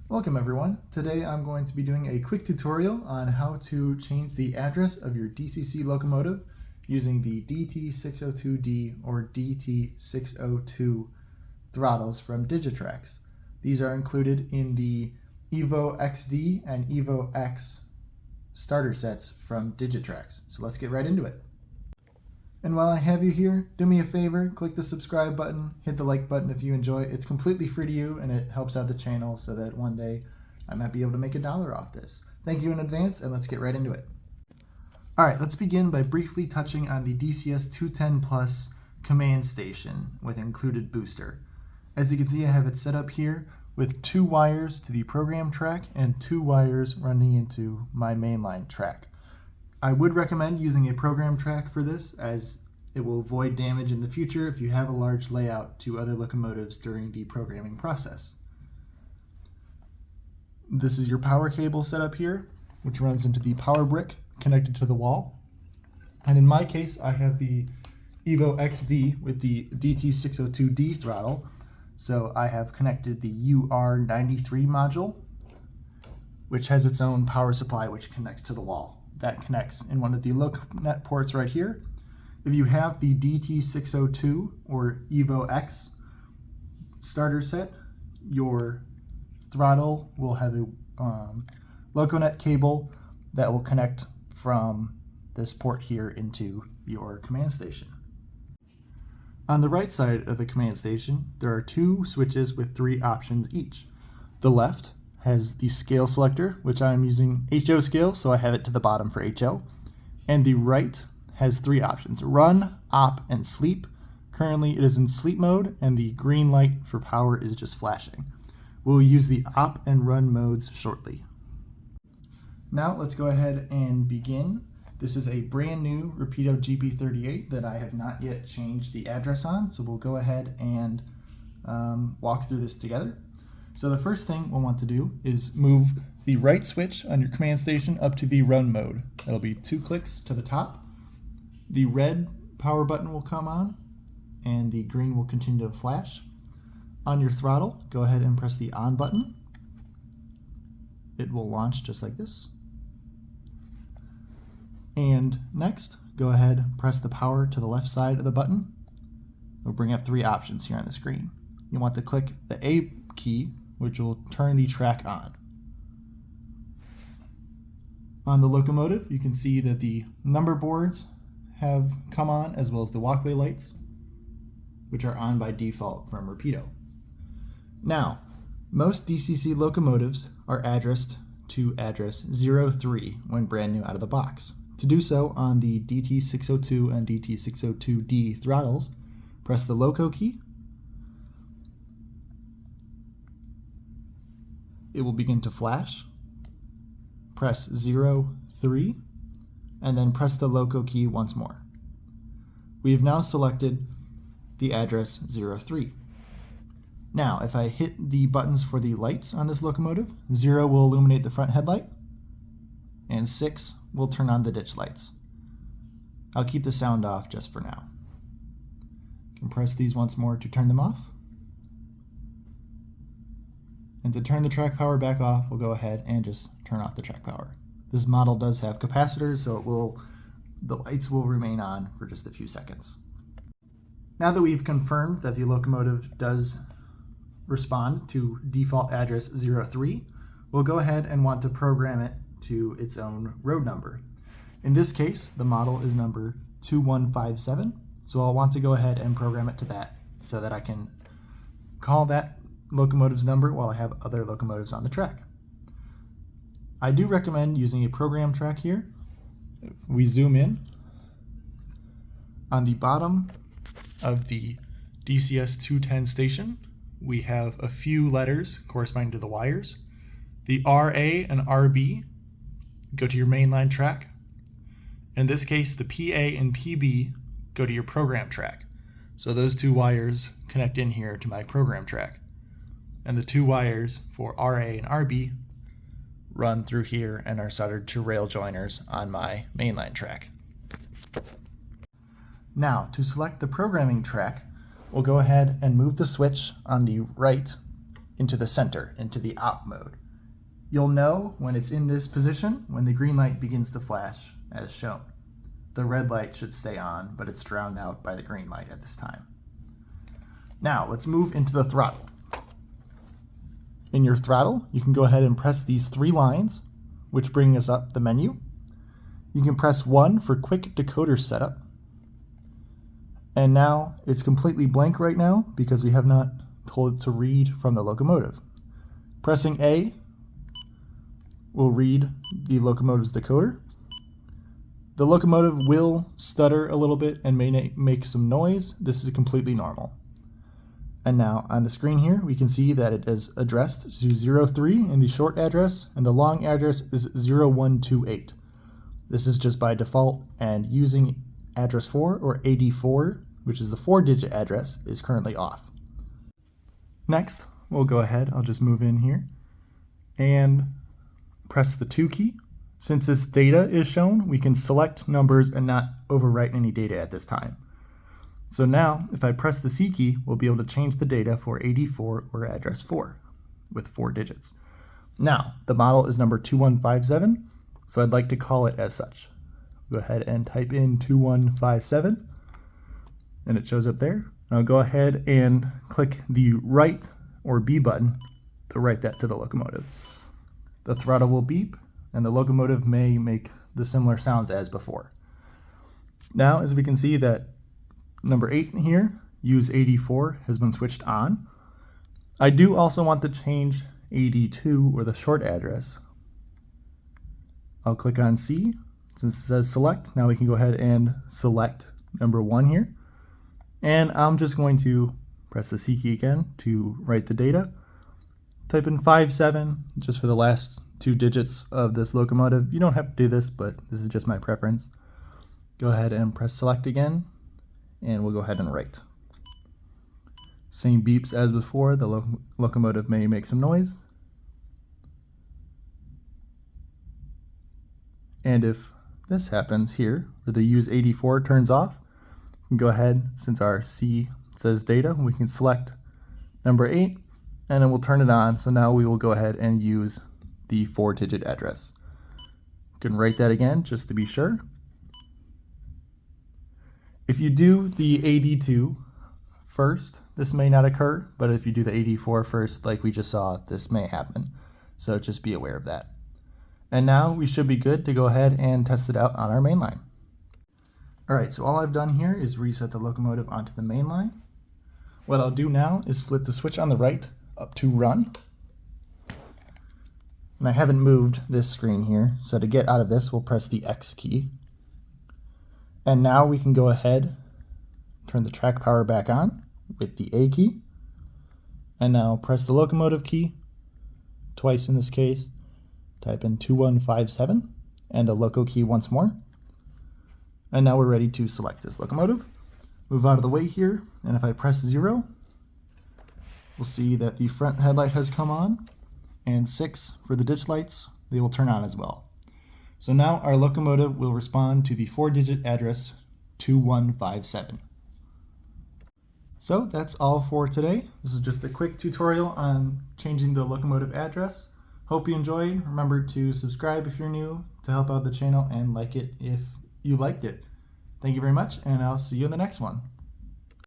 Welcome everyone. Today I'm going to be doing a quick tutorial on how to change the address of your DCC locomotive using the DT602D or DT602 throttles from Digitrax. These are included in the EVOXD and EVOX starter sets from Digitrax. So let's get right into it. And while I have you here, do me a favor, click the subscribe button, hit the like button if you enjoy. It's completely free to you and it helps out the channel so that one day I might be able to make $1 off this. Thank you in advance and let's get right into it. Alright, let's begin by briefly touching on the DCS210 Plus command station with included booster. As you can see, I have it set up here with 2 wires to the program track and 2 wires running into my mainline track. I would recommend using a program track for this, as it will avoid damage in the future if you have a large layout to other locomotives during the programming process. This is your power cable set up here, which runs into the power brick connected to the wall. And in my case, I have the EVOXD with the DT602D throttle. So I have connected the UR93 module, which has its own power supply which connects to the wall. That connects in one of the Locomotive ports right here. If you have the DT602 or EVOX starter set, your throttle will have a Locomotive cable that will connect from this port here into your command station. On the right side of the command station, there are 2 switches with 3 options each. The left has the scale selector, which I'm using HO scale, so I have it to the bottom for HO. And the right has 3 options: run, op, and sleep. Currently it is in sleep mode, and the green light for power is just flashing. We'll use the op and run modes shortly. Now let's go ahead and begin. This is a brand new Repo GP38 that I have not yet changed the address on, so we'll go ahead and walk through this together. So the first thing we'll want to do is move the right switch on your command station up to the run mode. That'll be 2 clicks to the top. The red power button will come on and the green will continue to flash. On your throttle, go ahead and press the on button. It will launch just like this. And next, go ahead and press the power to the left side of the button. It'll bring up 3 options here on the screen. You want to click the A key, which will turn the track on. On the locomotive, you can see that the number boards have come on, as well as the walkway lights, which are on by default from Repo. Now, most DCC locomotives are addressed to address 03 when brand new out of the box. To do so on the DT602 and DT602D throttles, press the loco key. It will begin to flash. Press 03 and then press the loco key once more. We have now selected the address 03. Now, if I hit the buttons for the lights on this locomotive, 0 will illuminate the front headlight and 6 will turn on the ditch lights. I'll keep the sound off just for now. You can press these once more to turn them off. And to turn the track power back off, we'll go ahead and just turn off the track power. This model does have capacitors, so the lights will remain on for just a few seconds. Now that we've confirmed that the locomotive does respond to default address 03, we'll go ahead and want to program it to its own road number. In this case, the model is number 2157, so I'll want to go ahead and program it to that so that I can call that locomotive's number while I have other locomotives on the track. I do recommend using a program track here. If we zoom in, on the bottom of the DCS210 station, we have a few letters corresponding to the wires. The RA and RB go to your mainline track. In this case, the PA and PB go to your program track. So those 2 wires connect in here to my program track. And the 2 wires for RA and RB run through here and are soldered to rail joiners on my mainline track. Now, to select the programming track, we'll go ahead and move the switch on the right into the center, into the op mode. You'll know when it's in this position when the green light begins to flash as shown. The red light should stay on, but it's drowned out by the green light at this time. Now let's move into the throttle. In your throttle, you can go ahead and press these 3 lines, which bring us up the menu. You can press 1 for quick decoder setup. And now it's completely blank right now because we have not told it to read from the locomotive. Pressing A will read the locomotive's decoder. The locomotive will stutter a little bit and may make some noise. This is completely normal. And now on the screen here, we can see that it is addressed to 03 in the short address, and the long address is 0128. This is just by default, and using address 4 or AD4, which is the 4-digit address, is currently off. Next, we'll go ahead, I'll just move in here, and press the 2 key. Since this data is shown, we can select numbers and not overwrite any data at this time. So now, if I press the C key, we'll be able to change the data for AD4 or address 4 with 4 digits. Now, the model is number 2157, so I'd like to call it as such. Go ahead and type in 2157, and it shows up there. I'll go ahead and click the write or B button to write that to the locomotive. The throttle will beep, and the locomotive may make the similar sounds as before. Now, as we can see that number 8 here, use AD4, has been switched on. I do also want to change AD2 or the short address. I'll click on C. Since it says select, now we can go ahead and select number 1 here. And I'm just going to press the C key again to write the data. Type in 57 just for the last 2 digits of this locomotive. You don't have to do this, but this is just my preference. Go ahead and press select again, and we'll go ahead and write. Same beeps as before, the locomotive may make some noise. And if this happens here, where the use 84 turns off, we can go ahead, since our C says data, we can select number 8, and then we'll turn it on. So now we will go ahead and use the 4-digit address. You can write that again just to be sure. If you do the AD2 first, this may not occur, but if you do the AD4 first, like we just saw, this may happen. So just be aware of that. And now we should be good to go ahead and test it out on our main line. Alright, so all I've done here is reset the locomotive onto the main line. What I'll do now is flip the switch on the right up to run. And I haven't moved this screen here, so to get out of this, we'll press the X key. And now we can go ahead, turn the track power back on with the A key. And now press the locomotive key, twice in this case. Type in 2157 and the loco key once more. And now we're ready to select this locomotive. Move out of the way here, and if I press 0, we'll see that the front headlight has come on, and 6 for the ditch lights, they will turn on as well. So now our locomotive will respond to the 4-digit address 2157. So that's all for today. This is just a quick tutorial on changing the locomotive address. Hope you enjoyed. Remember to subscribe if you're new to help out the channel, and like it if you liked it. Thank you very much, and I'll see you in the next one.